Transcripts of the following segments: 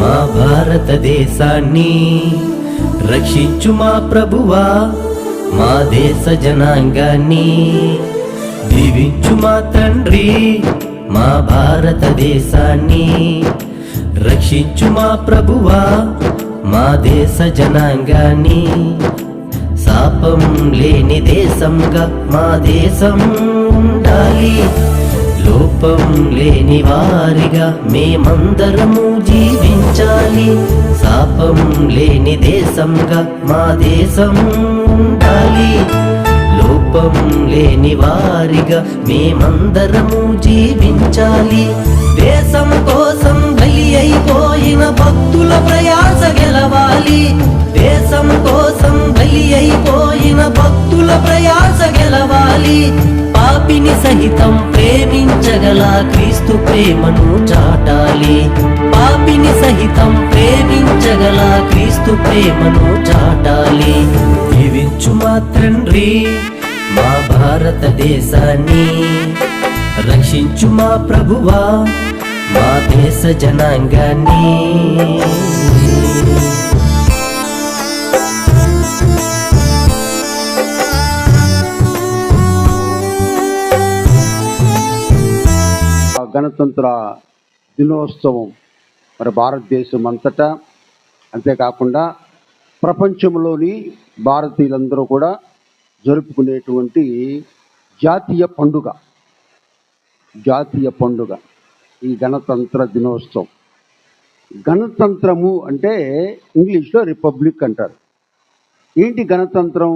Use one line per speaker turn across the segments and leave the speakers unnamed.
మా భారతదేశాన్ని రక్షించు మా ప్రభువా, మా దేశ జనాంగాన్ని దీవించు మా తండ్రి. మా భారతదేశాన్ని రక్షించు మా ప్రభువా, మా దేశ జనాంగాన్ని శాపం లేని దేశంగా మా దేశం ఉండాలి. లోపం లేని వారిగా మేమందరము జీవించాలి. శాపం లేని దేశంగా మా దేశం ఉండాలి. లోపం లేని వారిగా మేమందరము జీవించాలి. దేశం కోసం బలి అయిపోయిన భక్తుల ప్రయాస గెలవాలి. దేశం కోసం బలి అయిపోయిన భక్తుల ప్రయాస గెలవాలి. పాపిని సహితం ప్రేమించగల క్రీస్తు ప్రేమను చాటాలి. పాపిని సహితం ప్రేమించగల క్రీస్తు ప్రేమను చాటాలి. దీవించు మా తండ్రి మా భారతదేశాన్ని, రక్షించు మా ప్రభువా, మా దేశ జనాంగాన్ని.
గణతంత్ర దినోత్సవం మరి భారతదేశం అంతటా, అంతేకాకుండా ప్రపంచంలోని భారతీయులందరూ కూడా జరుపుకునేటువంటి జాతీయ పండుగ ఈ గణతంత్ర దినోత్సవం. గణతంత్రము అంటే ఇంగ్లీష్లో రిపబ్లిక్ అంటారు. ఏంటి గణతంత్రం?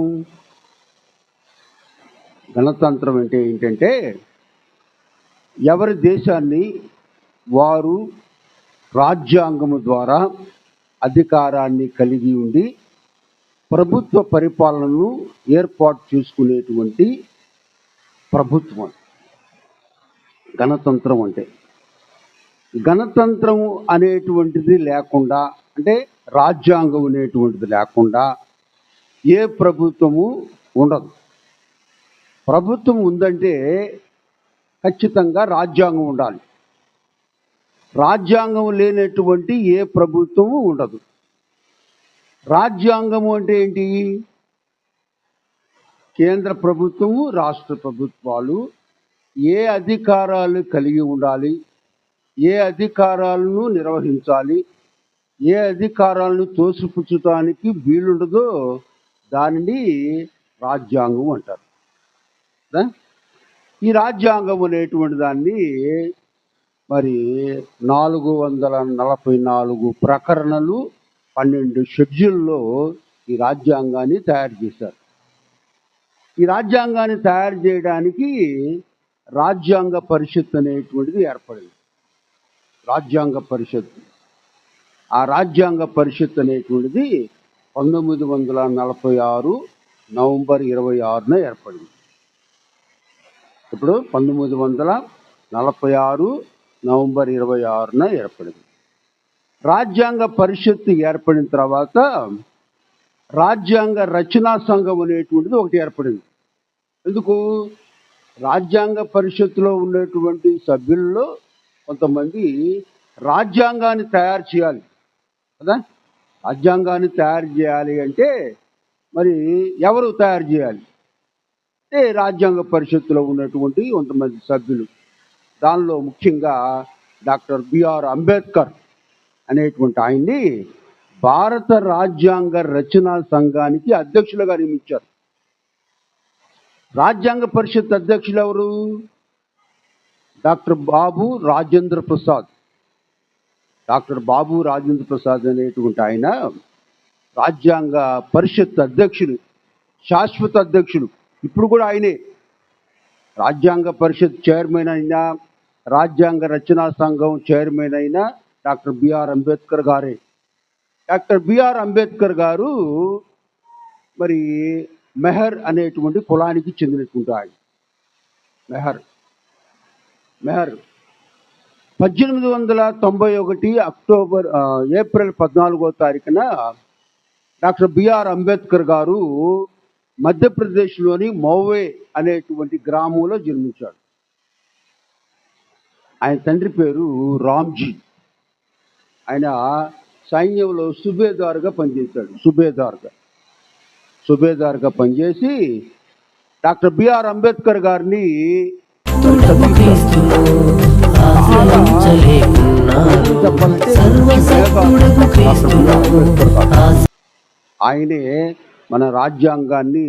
గణతంత్రం అంటే ఏంటంటే ఎవరి దేశాన్ని వారు రాజ్యాంగము ద్వారా అధికారాన్ని కలిగి ఉండి ప్రభుత్వ పరిపాలనను ఏర్పాటు చేసుకునేటువంటి ప్రభుత్వం గణతంత్రం. అంటే గణతంత్రం అనేటువంటిది లేకుండా, అంటే రాజ్యాంగం అనేటువంటిది లేకుండా ఏ ప్రభుత్వము ఉండదు. ప్రభుత్వం ఉందంటే ఖచ్చితంగా రాజ్యాంగం ఉండాలి. రాజ్యాంగం లేనటువంటి ఏ ప్రభుత్వము ఉండదు. రాజ్యాంగము అంటే ఏంటి? కేంద్ర ప్రభుత్వము, రాష్ట్ర ప్రభుత్వాలు ఏ అధికారాలు కలిగి ఉండాలి, ఏ అధికారాలను నిర్వహించాలి, ఏ అధికారాలను తోసిపుచ్చటానికి వీలుండదో దానిని రాజ్యాంగం అంటారు. ఈ రాజ్యాంగం అనేటువంటి దాన్ని మరి 444 ప్రకరణలు, 12 షెడ్యూల్లో ఈ రాజ్యాంగాన్ని తయారు చేశారు. ఈ రాజ్యాంగాన్ని తయారు చేయడానికి రాజ్యాంగ పరిషత్ అనేటువంటిది ఏర్పడింది. రాజ్యాంగ పరిషత్. ఆ రాజ్యాంగ పరిషత్ అనేటువంటిది 1946 నవంబర్ 26న ఏర్పడింది. ఇప్పుడు 1946 నవంబర్ 26న ఏర్పడింది. రాజ్యాంగ పరిషత్తు ఏర్పడిన తర్వాత రాజ్యాంగ రచనా సంఘం అనేటువంటిది ఒకటి ఏర్పడింది. ఎందుకు? రాజ్యాంగ పరిషత్తులో ఉన్నటువంటి సభ్యుల్లో కొంతమంది రాజ్యాంగాన్ని తయారు చేయాలి కదా. రాజ్యాంగాన్ని తయారు చేయాలి అంటే మరి ఎవరు తయారు చేయాలి అంటే రాజ్యాంగ పరిషత్తులో ఉన్నటువంటి కొంతమంది సభ్యులు. దానిలో ముఖ్యంగా డాక్టర్ బిఆర్ అంబేద్కర్ అనేటువంటి ఆయన్ని భారత రాజ్యాంగ రచనా సంఘానికి అధ్యక్షులుగా నియమించారు. రాజ్యాంగ పరిషత్ అధ్యక్షులు ఎవరు? డాక్టర్ బాబు రాజేంద్ర ప్రసాద్. డాక్టర్ బాబు రాజేంద్ర ప్రసాద్ అనేటువంటి ఆయన రాజ్యాంగ పరిషత్ అధ్యక్షులు, శాశ్వత అధ్యక్షులు. ఇప్పుడు కూడా ఆయనే. రాజ్యాంగ పరిషత్ చైర్మన్ అయినా, రాజ్యాంగ రచనా సంఘం చైర్మన్ అయినా డాక్టర్ బిఆర్ అంబేద్కర్ గారే. డాక్టర్ బిఆర్ అంబేద్కర్ గారు మరి మెహర్ అనేటువంటి కులానికి చెందినటువంటి ఆయన. మెహర్ 1891 ఏప్రిల్ 14వ తారీఖున డాక్టర్ బిఆర్ అంబేద్కర్ గారు మధ్యప్రదేశ్లోని మౌవే అనేటువంటి గ్రామంలో జన్మించాడు. ఆయన తండ్రి పేరు రామ్జీ. ఆయన సైన్యంలో సుబేదారుగా పనిచేశాడు. సుబేదారుగా పనిచేసి డాక్టర్ బిఆర్ అంబేద్కర్ గారిని
తోడకు క్రీస్తును ఆశ్రయించలేకున్నారు. సర్వశక్తుడకు క్రీస్తును
ఆయనే మన రాజ్యాంగాన్ని